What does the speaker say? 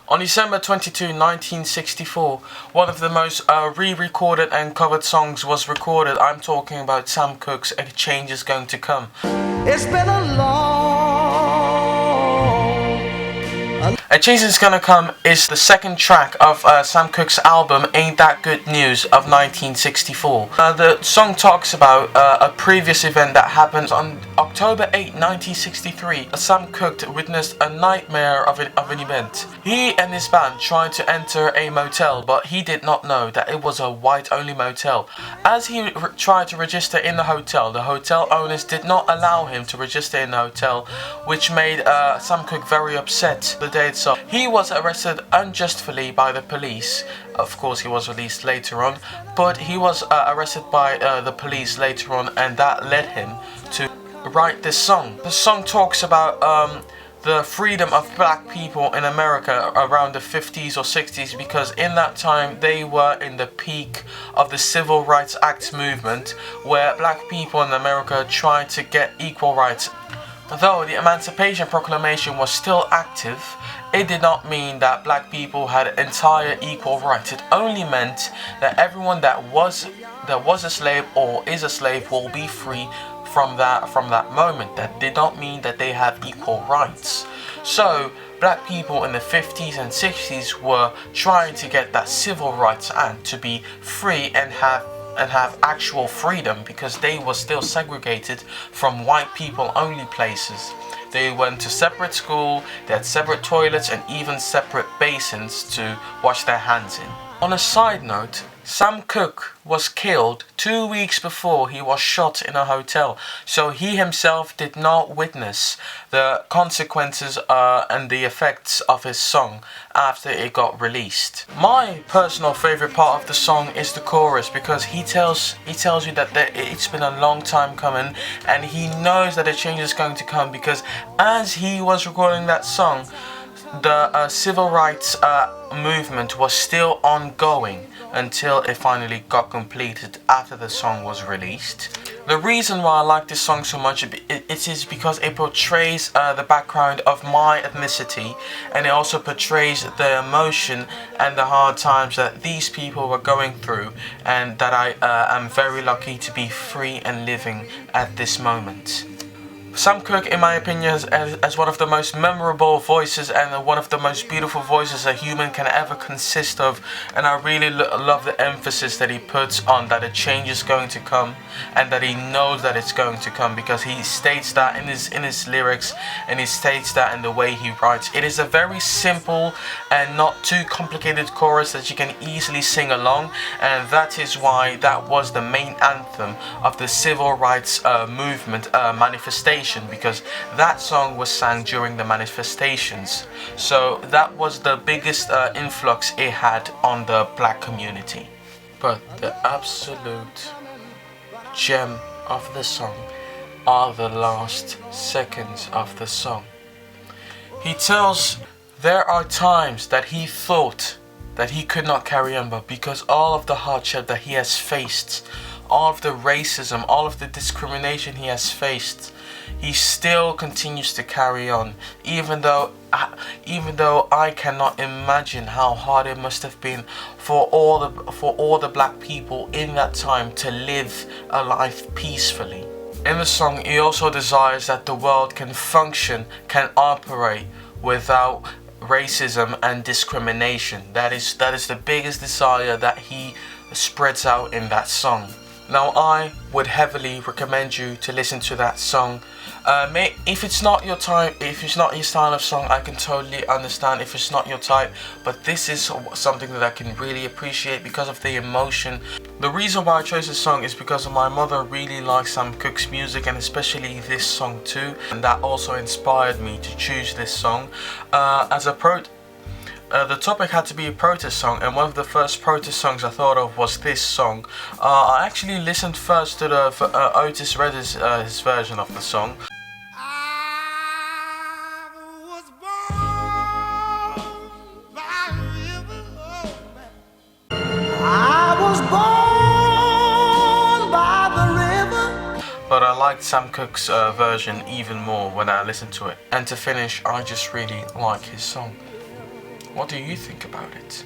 On December 22, 1964, one of the most re-recorded and covered songs was recorded. I'm talking about Sam Cooke's A Change Is Going to Come. It's been a A Change Is Gonna Come is the second track of Sam Cooke's album Ain't That Good News of 1964. The song talks about a previous event that happened on October 8, 1963. Sam Cooke witnessed a nightmare of an event. He and his band tried to enter a motel, but he did not know that it was a white-only motel. As he tried to register in the hotel owners did not allow him to register in the hotel, which made Sam Cooke very upset the day itself. He was arrested unjustly by the police. Of course, he was released later on, but he was arrested by the police later on, and that led him to write this song. The song talks about the freedom of black people in America around the 50s or 60s, because in that time they were in the peak of the Civil Rights Act movement, where black people in America tried to get equal rights. Though the Emancipation Proclamation was still active, it did not mean that black people had entire equal rights. It only meant that everyone that was a slave or is a slave will be free from that moment. That did not mean that they have equal rights. So black people in the 50s and 60s were trying to get that Civil Rights Act to be free and have actual freedom, because they were still segregated from white people only places. They went to separate school, they had separate toilets and even separate basins to wash their hands in. On a side note, Sam Cooke was killed 2 weeks before he was shot in a hotel, so he himself did not witness the consequences and the effects of his song after it got released. My personal favorite part of the song is the chorus, because he tells you that it's been a long time coming, and he knows that a change is going to come, because as he was recording that song, the civil rights movement was still ongoing until it finally got completed after the song was released. The reason why I like this song so much it is because it portrays the background of my ethnicity, and it also portrays the emotion and the hard times that these people were going through, and that I am very lucky to be free and living at this moment. Sam Cooke, in my opinion, as one of the most memorable voices and one of the most beautiful voices a human can ever consist of, and I really love the emphasis that he puts on that a change is going to come, and that he knows that it's going to come, because he states that in his lyrics, and he states that in the way he writes. It is a very simple and not too complicated chorus that you can easily sing along, and that is why that was the main anthem of the civil rights movement manifestation, because that song was sang during the manifestations. So that was the biggest influx it had on the black community. But the absolute gem of the song are the last seconds of the song. He tells there are times that he thought that he could not carry on, but because all of the hardship that he has faced, all of the racism, all of the discrimination he has faced, he still continues to carry on, even though I cannot imagine how hard it must have been for all the black people in that time to live a life peacefully. In the song, he also desires that the world can function, can operate without racism and discrimination. That is the biggest desire that he spreads out in that song. Now, I would heavily recommend you to listen to that song. If it's not your type, if it's not your style of song, I can totally understand if it's not your type, but this is something that I can really appreciate because of the emotion. The reason why I chose this song is because my mother really likes Sam Cooke's music, and especially this song too, and that also inspired me to choose this song. The topic had to be a protest song, and one of the first protest songs I thought of was this song. I actually listened first to the Otis Redding's his version of the song. But I liked Sam Cooke's version even more when I listened to it. And to finish, I just really like his song. What do you think about it?